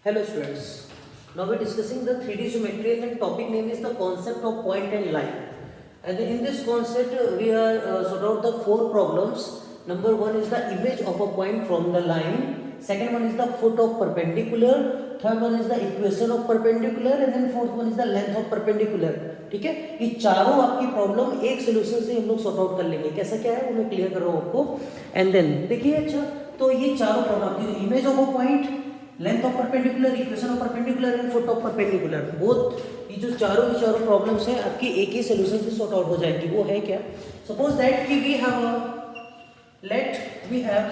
Hello students, now we are discussing the 3D geometry and the topic name is the concept of point and line. And in this concept we are sort out the four problems. Number one is the image of a point from the line. Second one is the foot of perpendicular. Third one is the equation of perpendicular and then fourth one is the length of perpendicular. ठीक है, ये चारों आपकी problem एक solution से हम लोग sort out कर लेंगे. कैसा क्या है वो मैं क्लियर कर रहा हूँ आपको. एंड देन देखिए, अच्छा तो ये चारों प्रॉब्लम आपकी image of a point, length of perpendicular, equation of perpendicular and foot of perpendicular, both ये जो चारों की चारों प्रॉब्लम्स हैं आपकी एक ही सोल्यूशन से सॉर्ट आउट हो जाएंगी. वो है क्या? सपोज दैट कि we have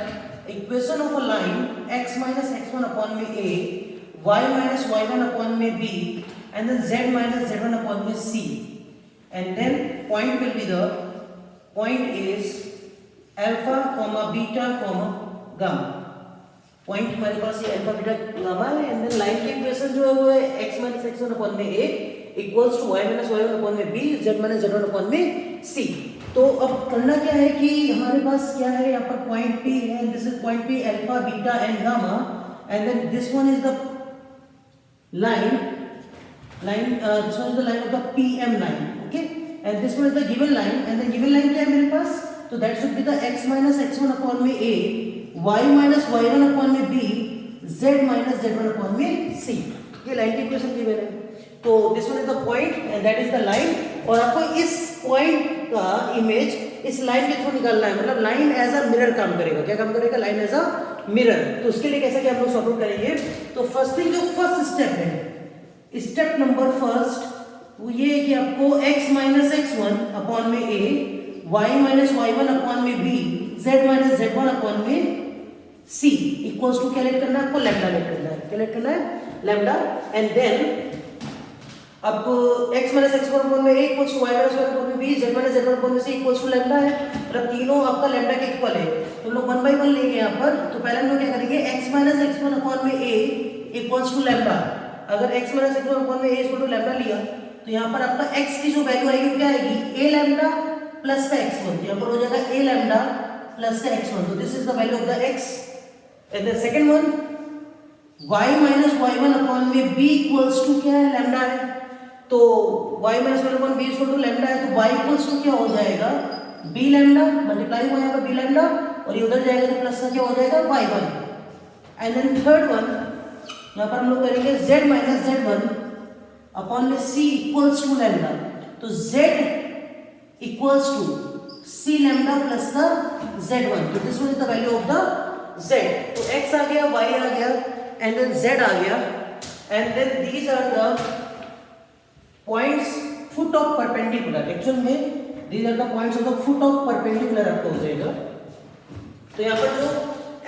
equation of a line x minus x1 upon में a, y minus y1 upon में b, and then z minus z1 upon में c, and then point will be the point is alpha comma beta comma gamma. Point हमारे पास ये alpha beta gamma है and then line की equation जो है वो है x minus x1 upon में a equals to y minus y1 upon में b, z minus z1 upon में c. तो अब करना क्या है कि हमारे पास क्या है, यहाँ पर पॉइंट p है, this is point p alpha beta and gamma, and then this one is the line this one is the line of the pm line, okay, and this one is the given line, and the given line क्या है मेरे पास, तो that should be the x minus x1 upon में a, y minus y1 upon में b, z minus z1 upon में c. ये line की इक्वेशन गिवन है. तो this one is the point and that is the line, और आपको इस पॉइंट का इमेज इस लाइन के थ्रू निकालना है. मतलब लाइन एज अ मिरर काम करेगा. क्या काम करेगा? Line as a mirror. तो उसके लिए कैसे क्या हम लोग सॉर्ट आउट करेंगे? तो फर्स्ट थिंग, जो फर्स्ट स्टेप है, स्टेप नंबर फर्स्ट, वो ये है कि आपको x minus x1 upon में a, y minus y1 upon में b, z minus z1 upon में c इक्वल्स टू क्या लेट करना है आपको? लैम्डा लेट करना है. क्या लेट करना है? लैम्डा. एंड देन अब x minus x1 upon में a equals to y minus y1 upon में b, z minus z1 upon में c इक्वल्स टू लैम्डा है. मतलब तीनों आपका लैम्डा के इक्वल है. तो हम लोग 1 by 1 लेंगे यहाँ पर. तो पहले हम लोग क्या करेंगे, x minus x1 upon में a इक्वल्स टू लैम्डा. अगर x minus x1 upon में a इक्वल टू लैम्डा लिया तो यहाँ पर आपका x की जो वैल्यू आएगी वो क्या आएगी? a लैम्डा प्लस का x1. यहाँ पर हो जाएगा a लैम्डा प्लस का x1. तो this is the value of the x. And the second one, y minus y1 upon में b इक्वल्स टू क्या है? लैम्डा है. तो y minus y1 upon b equal to lambda है, तो y equals to क्या हो जाएगा? b लैम्डा मल्टीप्लाई हुआ यहाँ पर b लैम्डा, और ये उधर जाएगा तो प्लस का क्या हो जाएगा? y1. And then third one, यहाँ पर हम लोग करेंगे z minus z1 अपॉन में c इक्वल्स टू लैम्डा. तो z equals to c lambda plus का z1. तो this one is the value of the z. तो x आ गया, y आ गया, एंड देन z आ गया, and then these are the points foot of perpendicular. Actual में these are the points of the foot of perpendicular आपको हो जाएगा. तो यहाँ पर जो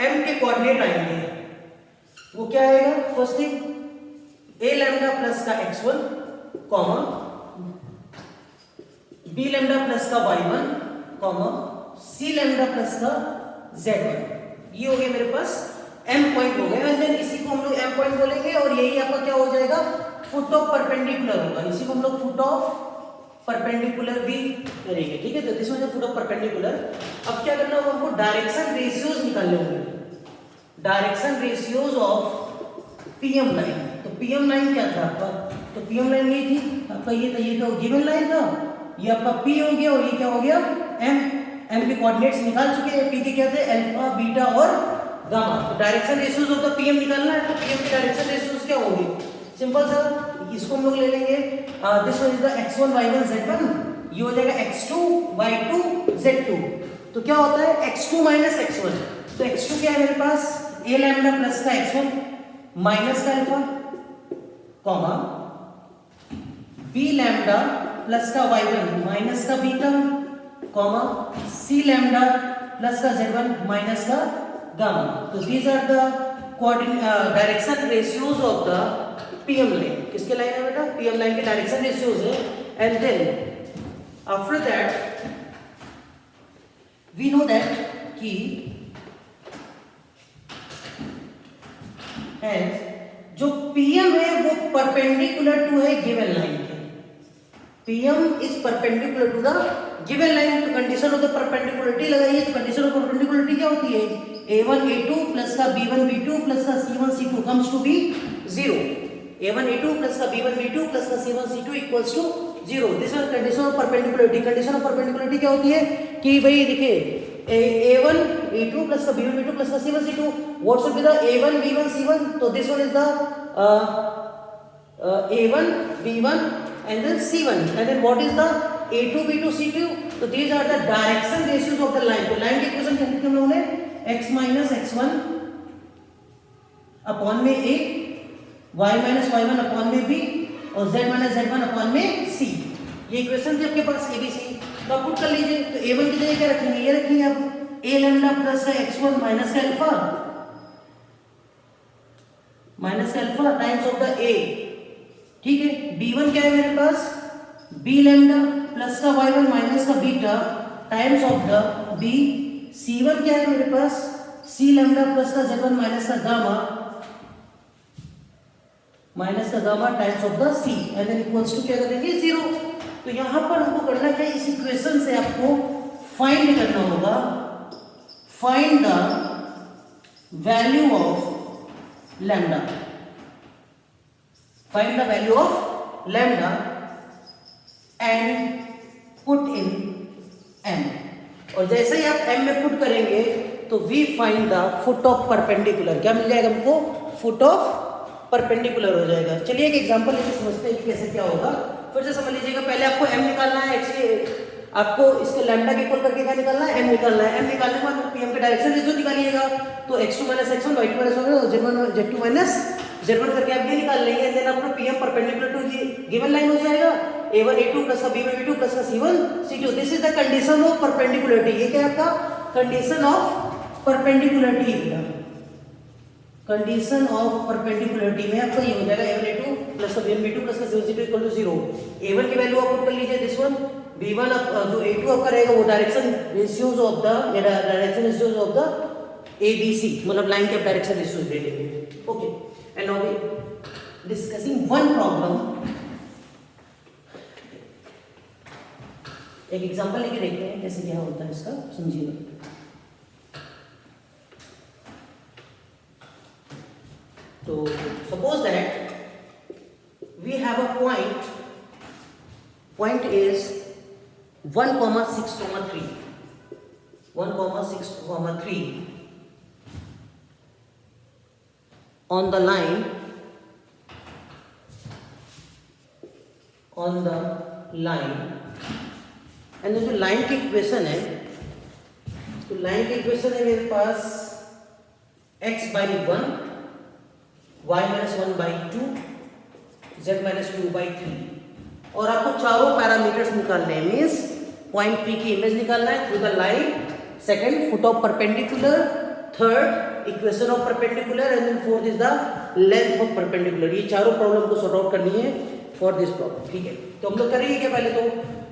m के कोऑर्डिनेट आएंगे वो क्या आएगा? First thing a lambda plus का x1 comma b lambda plus का y1 comma c lambda plus का z1. ये हो गया मेरे पास m पॉइंट हो गया. एंड देन इसी को हम लोग m पॉइंट बोलेंगे, और यही आपका क्या हो जाएगा? फुट ऑफ परपेंडिकुलर होगा. इसी को हम लोग फुट ऑफ परपेंडिकुलर भी करेंगे. ठीक है, तो this was foot of perpendicular. अब क्या करना होगा हमको? डायरेक्शन रेशियोज निकालने होंगे. Direction ratios of PM line. तो पीएम लाइन क्या था आपका? तो पीएम लाइन ये थी आपका, ये था, ये तो गिवन लाइन था, ये आपका p हो गया, और ये क्या हो गया? m के कोऑर्डिनेट्स निकाल चुके हैं. p के क्या थे? अल्फा बीटा और गामा. तो direction ratios of the PM निकालना है. तो पीएम के डायरेक्शन रेशियोज क्या होंगे? सिंपल सा, इसको हम लोग ले लेंगे, this one is the x1 y1 z1, ये हो जाएगा x2 y2 z2. तो क्या होता है? x2 minus x1. तो x2 क्या है मेरे पास? a लैम्डा प्लस का x1 माइनस का alpha comma b lambda plus का y1 माइनस का beta comma c lambda plus का z1 माइनस का गामा. तो these are the direction ratios of the PM line. किसके लाइन है बेटा? पीएम लाइन के डायरेक्शन रेशियोज है. And then after that we know that कि जो पीएम है वो परपेंडिकुलर टू है गिवन लाइन के. PM is perpendicular to the given line. तो कंडीशन ऑफ द परपेंडिकुलरिटी लगाइए. तो कंडीशन ऑफ परपेंडिकुलरिटी क्या होती है? a1 a2 प्लस का b1 b2 प्लस का c1 c2 comes to be 0. a1 a2 plus का b1 b2 plus का c1 c2 equals to 0. This is condition of perpendicularity. Condition of perpendicularity क्या होती है कि भाई देखिए a1 a2 plus का b1 b2 plus का c1 c2, what should be the a1 b1 c1? So this one is the a1 b1 and then c1, and then what is the a2 b2 c2? So these are the direction ratios of the line. तो line की equation क्या लिखी हम लोगों ने x minus x1 upon में a, y minus y1 upon में b और z minus z1 अपॉन में c. ये इक्वेशन थी आपके पास abc. तो आप पुट कर लीजिए. तो a1 की जगह क्या रखेंगे, ये रखेंगे आप a लैम्डा प्लस का x1 माइनस का alpha times of the a. ठीक है. b1 क्या है मेरे पास, b लैम्डा प्लस का y1 माइनस का beta times of the b. c1 क्या है मेरे पास, c लैम्डा प्लस का z1 माइनस का gamma times of the c, and then equals to क्या करेंगे 0. तो यहां पर हमको करना क्या, इस इक्वेशन से आपको फाइंड करना होगा, find the value of lambda, find the value of lambda and put in m. और जैसे ही आप m में पुट करेंगे तो we find the foot of perpendicular. क्या मिल जाएगा हमको, फुट ऑफ परपेंडिकुलर हो जाएगा. चलिए एक एग्जांपल लेके समझते हैं कि कैसे क्या होगा. फिर से समझ लीजिएगा, पहले आपको m निकालना है, आपको इसके लैम्डा के इक्वल करके क्या निकालना है, m निकालना है. m निकालने के बाद pm के डायरेक्शन रेशियो निकालिएगा. तो x2 minus x1 y2 minus y1 और z2 minus z1 करके आप ये निकाल लेंगे. देन आपको pm perpendicular to given line हो जाएगा. a1 a2 plus का b1 b2 plus का c1 c2. This is the condition of perpendicularity. ये क्या है आपका condition of perpendicularity. Condition of perpendicularity में आपका ये हो जाएगा a1 a2 plus का b1 b2 plus का c1 c2 equal to 0. a1 की वैल्यू आप पुट कर लीजिए, दिस वन. b1 जो a2 आपका रहेगा वो direction ratios of the abc, मतलब लाइन के डायरेक्शन रेशियोज ले लेंगे. Okay, and now we discussing one problem. एक एग्जांपल लेके देखते हैं कैसे क्या होता है इसका, समझिएगा. तो suppose that we have a point is 1,6,3 on the line and जो लाइन की इक्वेशन है, तो लाइन की इक्वेशन है मेरे पास x by 1 y minus 1 by 2 z minus 2 by 3. और आपको चारों पैरामीटर्स निकालने हैं. मीन्स पॉइंट P की इमेज निकालना है through the line, second foot of perpendicular, third equation of perpendicular, and then fourth is the length of perpendicular. ये चारों प्रॉब्लम को सॉर्ट आउट करनी है फॉर दिस प्रॉब्लम. ठीक है, तो हम लोग करेंगे क्या पहले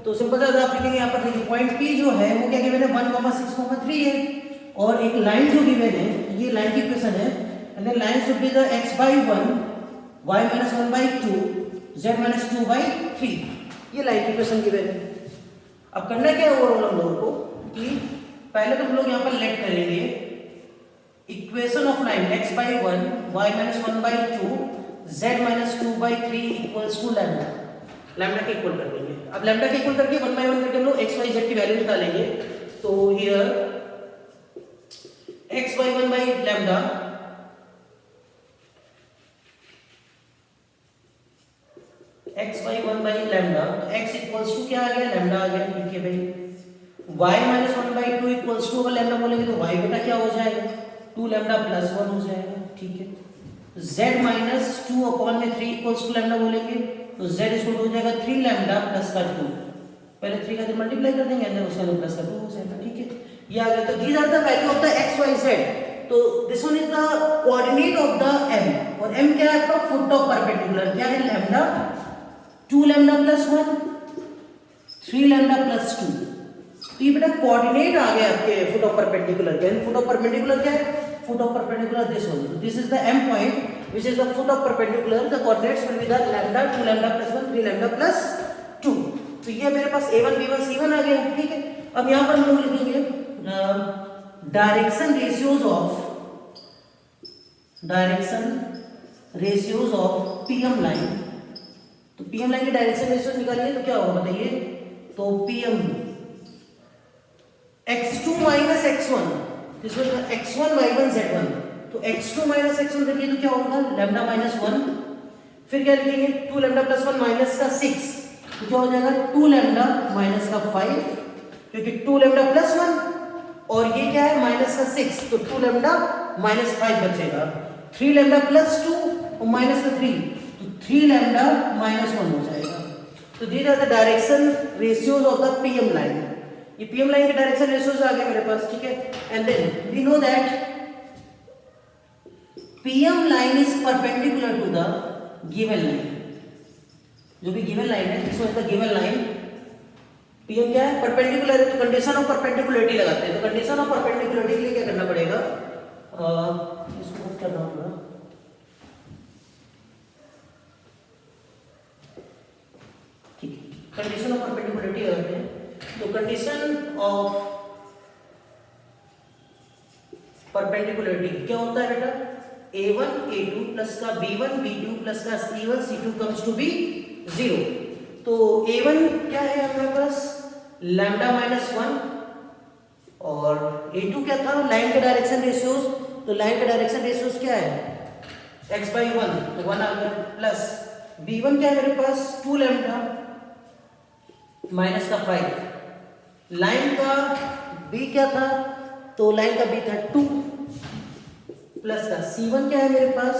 तो सिंपल सा आप लिखेंगे यहाँ पर. देखिए पॉइंट P जो है वो क्या गिवन है 1,6,3 है, और एक लाइन जो गिवन है ये लाइन की इक्वेशन है. And then line should be the x by 1, y minus 1 by 2, z minus 2 by 3. ये लाइन की इक्वेशन गिवन है. अब करना क्या है ओवरऑल हम लोगों को कि पहले तो हम लोग यहाँ पर लेट करेंगे equation of line x by 1, y minus 1 by 2, z minus 2 by 3 equals to lambda. Lambda के इक्वल कर देंगे. अब लैम्डा के इक्वल करके 1 by 1 करके हम लोग x y z की वैल्यू निकालेंगे. तो here x by 1 by lambda x by 1 by lambda, तो x इक्वल्स टू क्या आ गया, लैम्डा आ गया. ठीक है भाई. y minus 1 by 2 equals to, अगर लैम्डा बोलेंगे तो y बेटा क्या हो जाएगा 2 लैम्डा प्लस 1 हो जाएगा. ठीक है. z minus 2 अपॉन में 3 इक्वल्स टू लैम्डा बोलेंगे तो z इक्वल हो जाएगा 3 लैम्डा प्लस का 2. पहले 3 का मल्टीप्लाई कर देंगे एंड उसका प्लस का 2 हो जाएगा. ठीक है, ये आ गया. तो these are the value of the x y z. तो this one is the coordinate of the m, और m क्या है आपका फुट ऑफ परपेंडिकुलर. क्या है lambda 2 lambda plus 1, 3 lambda plus 2. तो ये बेटा कोऑर्डिनेट आ गया आपके फुट ऑफ परपेंडिकुलर के. फुट ऑफ परपेंडिकुलर क्या है, foot of perpendicular this one. This is the m point which is the foot of perpendicular. The coordinates will be the lambda 2 lambda plus 1, 3 lambda plus 2. तो ये मेरे पास a1 b1 c1 आ गया. ठीक है, अब यहां पर हम लोग लिखेंगे direction ratios of ratios of PM line, तो पीएम लाइन की डायरेक्शन रेशियोज निकालिए तो क्या होगा बताइए। तो पीएम x2 माइनस x1, इसमें x1 y1 z1, तो x2 माइनस x1 देखिए तो क्या होगा लैम्डा माइनस 1, फिर क्या लिखेंगे 2 लैम्डा प्लस 1 माइनस का 6, तो क्या हो जाएगा 2 लैम्डा माइनस का 5, क्योंकि 2 लैम्डा प्लस 1 और ये क्या है माइनस का 6, तो 2 लैम्डा माइनस 5 बचेगा, 3 लैम्डा प्लस 2 और माइनस का 3, तो 3 लैम्डा माइनस 1 हो जाएगा। तो these are the direction ratios of the PM line. ये पीएम लाइन के डायरेक्शन रेशियोज आ गए मेरे पास, ठीक है। And then we know that PM line is perpendicular to the given line. जो भी गिवन लाइन है, this was the given line, PM क्या है परपेंडिकुलर है, तो कंडीशन ऑफ परपेंडिकुलरिटी लगाते हैं। तो कंडीशन ऑफ परपेंडिकुलरिटी के लिए क्या करना पड़ेगा, इसको मत करना होगा, ठीक है। कंडीशन ऑफ परपेंडिकुलरिटी लगाते हैं। तो कंडीशन ऑफ परपेंडिकुलरिटी क्या होता है बेटा, a1 a2 प्लस का b1 b2 प्लस का c1 c2 comes to be 0। तो a1 क्या है हमारे पास लैम्डा माइनस 1, और a2 क्या था लाइन के डायरेक्शन रेशियोज, तो लाइन के डायरेक्शन रेशियोज क्या है x बाई 1, तो 1 आ गया, प्लस b1 क्या है मेरे पास 2 लैम्डा माइनस का 5, लाइन का b क्या था, तो लाइन का b था 2, प्लस का c1 क्या है मेरे पास,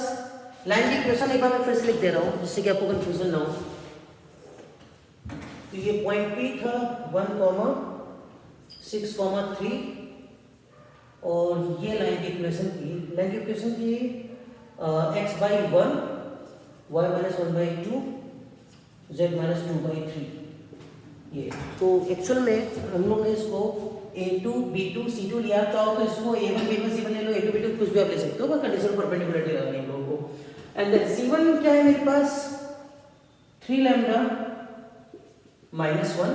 लाइन की इक्वेशन एक बार मैं फिर से लिख दे रहा हूं जिससे कि आपको कंफ्यूजन ना हो। तो ये पॉइंट P था 1,6,3, और ये लाइन की इक्वेशन की x by 1 y minus 1/2 z minus 2/3, ये तो एक्चुअल में हम लोग ने इसको a2 b2 c2 लिया, चाहो तो इसको a1 b1 c1 ले लो, a2 b2 कुछ भी आप ले सकते हो, पर कंडीशन परपेंडिकुलरिटी लगानी है लोगों को। एंड देन c1 क्या है मेरे पास 3 lambda minus 1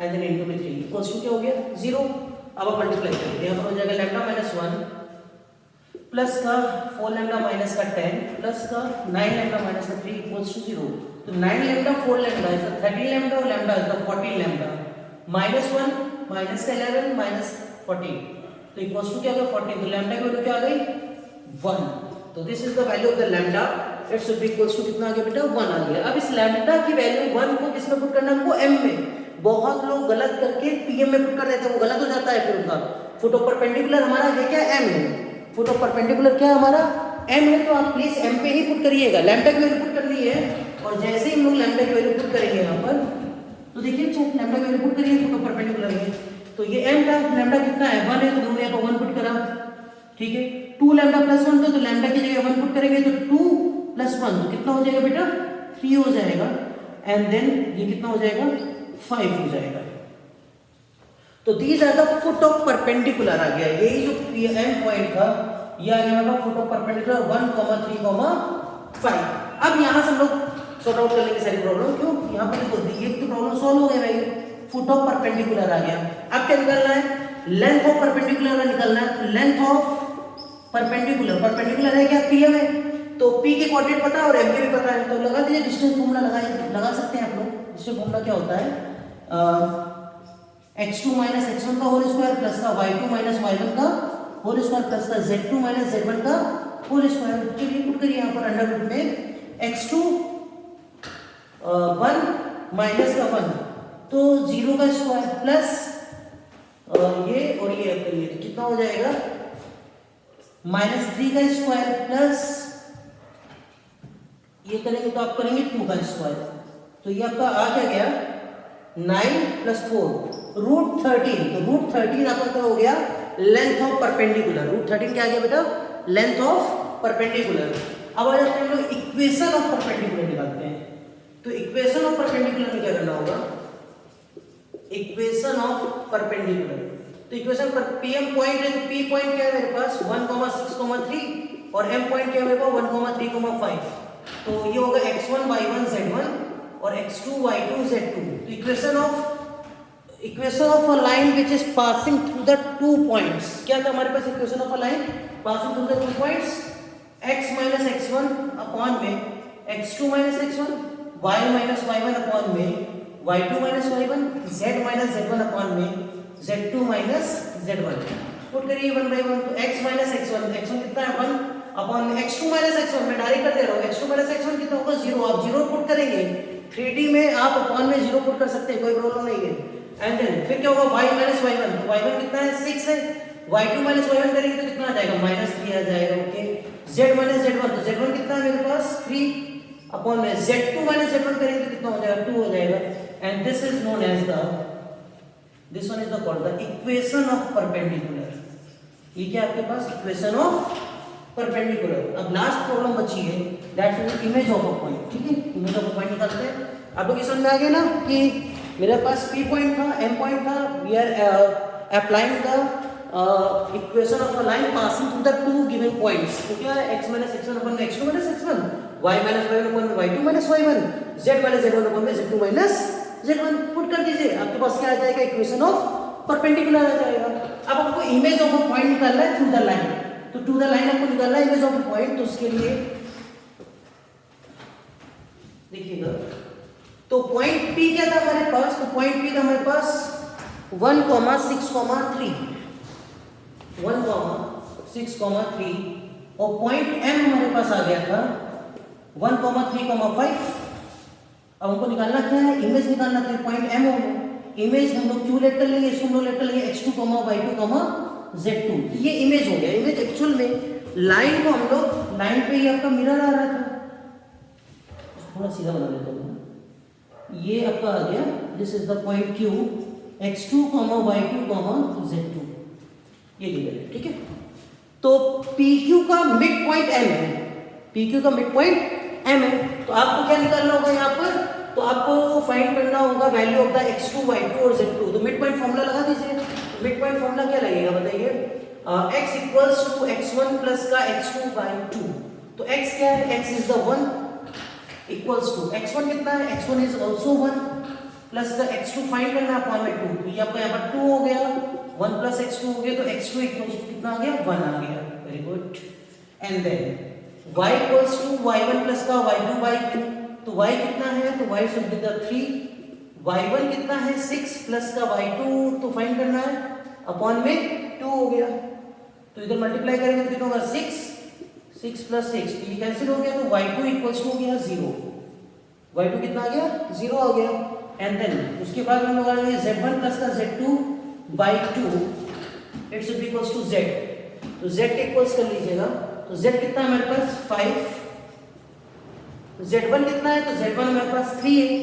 and then into में 3 इक्वल्स टू क्या हो गया 0। अब आप मल्टीप्लाई करेंगे, यहाँ पर हो जाएगा लैम्डा माइनस 1 प्लस का 4 लैम्डा माइनस का 10 प्लस का 9 लैम्डा माइनस का 3 इक्वल्स टू 0। तो 9 lambda 4 lambda is the 13 lambda, और lambda is the 14 lambda, minus 1 minus 11 minus 14, तो इक्वल्स टू क्या होगा 14। तो लैम्डा की वैल्यू क्या आ गई 1, तो this is the value of the lambda, it should be equals to कितना आ गया बेटा 1 आ गया। अब इस लैम्डा की वैल्यू 1 को किसमें पुट करना है हमको m में। बहुत लोग गलत करके pm में पुट कर देते हैं, वो गलत हो जाता है फिर उनका। फुट ऑफ परपेंडिकुलर हमारा ये क्या m है, फुट ऑफ परपेंडिकुलर क्या हमारा m है, तो आप प्लीज m पे ही पुट करिएगा, लैम्डा की वैल्यू पुट करनी है। और जैसे ही हम लोग लैम्डा की वैल्यू पुट करेंगे यहाँ पर, तो देखिए लैम्डा की वैल्यू पुट करिए फुट ऑफ परपेंडिकुलर में, तो ये m का लैम्डा कितना है 1 है, तो हमने यहाँ पर 1 पुट करा, ठीक है। 2 लैम्डा प्लस 1 तो लैम्डा की जगह 1 पुट करेंगे, तो 2 प्लस 1 तो कितना हो जाएगा बेटा 3 हो जाएगा, एंड देन ये कितना हो जाएगा 5 हो जाएगा। तो these are the foot of perpendicular आ गया, यही जो m पॉइंट था ये आ गया हमारा फुट ऑफ परपेंडिकुलर 1,3,5। अब यहाँ से हम लोग सॉर्ट आउट कर लेंगे सारी प्रॉब्लम, क्यों यहाँ पर देखो ये तो प्रॉब्लम सॉल्व हो गया भाई, फुट ऑफ परपेंडिकुलर आ गया। अब क्या निकालना है लेंथ ऑफ परपेंडिकुलर का निकालना है, लेंथ ऑफ परपेंडिकुलर, परपेंडिकुलर है क्या pm है, तो p के कोऑर्डिनेट पता है और m के भी पता है, तो लगा दीजिए डिस्टेंस फॉर्मूला लगा सकते हैं आप लोग। डिस्टेंस फॉर्मूला क्या होता है x2 माइनस x1 का होल स्क्वायर प्लस का y2 माइनस y1 का होल स्क्वायर प्लस का z2 माइनस z1 का होल स्क्वायर। चलिए पुट करिए यहाँ पर अंडर रूट में x2 1 माइनस का 1 तो 0 का स्क्वायर प्लस ये और ये अब करिए तो कितना हो जाएगा -3 का स्क्वायर प्लस ये करेंगे तो आप करेंगे 2 का स्क्वायर, तो ये आपका आ क्या गया 9 प्लस 4 रूट 13। तो रूट 13 आपका क्या हो गया लेंथ ऑफ परपेंडिकुलर। रूट 13 क्या आ गया बेटा लेंथ ऑफ परपेंडिकुलर। अब आ जाते हैं हम लोग इक्वेशन ऑफ परपेंडिकुलर निकालते हैं। तो इक्वेशन ऑफ परपेंडिकुलर में क्या करना होगा इक्वेशन ऑफ परपेंडिकुलर। तो इक्वेशन पर pm पॉइंट है तो p पॉइंट क्या है मेरे पास 1,6,3 और m पॉइंट क्या है मेरे पास 1,3,5। तो ये होगा x1 y1 z1 और x2 y2 z2। तो equation of a line which is passing through the 2 points क्या था हमारे पास equation of a line passing through the 2 points x - x1 upon में x2 minus x1, y minus y1 upon में y2 minus y1, z minus z1 upon में z2 minus z1। Put करिए 1 by 1, तो x minus x1, x1 कितना है 1 upon में x2 minus x1, मैं direct कर दे रहा हूँ, x2 माइनस x1 कितना होगा 0, आप 0 पुट करेंगे। 3D में आप अपॉन में 0 पुट कर सकते हैं, कोई प्रॉब्लम नहीं है। एंड देन फिर क्या होगा y माइनस y1, तो y1 कितना है 6 है, y2 माइनस y1 करेंगे तो कितना आ जाएगा -3 आ जाएगा। ओके, z माइनस z1, तो z1 कितना है मेरे पास 3 अपॉन में z2 माइनस z1 करेंगे तो कितना हो जाएगा 2 हो जाएगा। And this is known as the, this one is the called the equation of perpendicular. ये क्या आपके पास इक्वेशन ऑफ परपेंडिकुलर। अब लास्ट प्रॉब्लम बची है, that is image of a point. ठीक है, इमेज ऑफ अ पॉइंट निकालते हैं। आप लोग ये समझ में आ गया ना कि मेरे पास P पॉइंट था, M पॉइंट था, we are applying the equation of a line passing through the two given points. तो क्या है x माइनस x1 अपॉन में x2 minus x1, y minus y1 upon में y2 minus y1, z minus z1 upon में z2 minus z1। Put कर दीजिए, आपके पास क्या आ जाएगा इक्वेशन ऑफ परपेंडिकुलर आ जाएगा। अब आपको इमेज ऑफ अ पॉइंट निकालना है थ्रू द लाइन, तो टू द लाइन आपको निकालना है इमेज ऑफ अ पॉइंट। तो उसके लिए देखिएगा, तो पॉइंट P क्या था हमारे पास, तो पॉइंट P था हमारे पास 1, 6, 3, 1, 6, 3, और पॉइंट M हमारे पास आ गया था 1, 3, 5। अब हमको निकालना क्या है, इमेज निकालना था। पॉइंट M हो, इमेज हम लोग क्यू लेटर लेंगे, इसको हम लोग लेटर लेंगे x2, y2, z2। ये इमेज हो गया। इमेज एक्चुअल में लाइन को हम लोग, लाइन पे ही आपका मिरर आ रहा था, थोड़ा सीधा बना देता हूँ। ये आपका आ गया, this is the point Q, x2, y2, z2, ये दिया है। ठीक है, तो PQ का मिड पॉइंट M है, PQ का मिड पॉइंट M है। तो आपको क्या निकालना होगा यहाँ पर, तो आपको फाइंड करना होगा value of the x2, y2 और z2। तो मिड पॉइंट फॉर्मूला लगा दीजिए। मिड पॉइंट फॉर्मूला क्या लगेगा बताइए, x equals to x1 plus का x2 बाय 2। तो x क्या है, x is the 1 equals to x1 कितना है, x1 इज आल्सो 1 प्लस का x2 फाइंड करना है अपॉन में 2। तो ये आपका यहाँ पर 2 हो गया, 1 प्लस x2 हो गया, तो x2 इक्वल्स टू कितना आ गया 1 आ गया। Very good. And then y equals to y1 plus का y2 बाय 2। तो y कितना है, तो y should be the 3, y1 कितना है 6 प्लस का y2 तो फाइंड करना है अपॉन में 2 हो गया। तो इधर मल्टीप्लाई करेंगे तो कितना होगा 6 प्लस 6, तो ये कैंसिल हो गया, तो y2 इक्वल्स टू हो गया 0। y2 कितना आ गया 0 आ गया। एंड देन उसके बाद हम लोग आएंगे z1 प्लस का z2 by 2, it should be equals to z। तो z इक्वल्स कर लीजिएगा, तो z कितना है हमारे पास 5, z1 कितना है, तो z1 हमारे पास 3 है,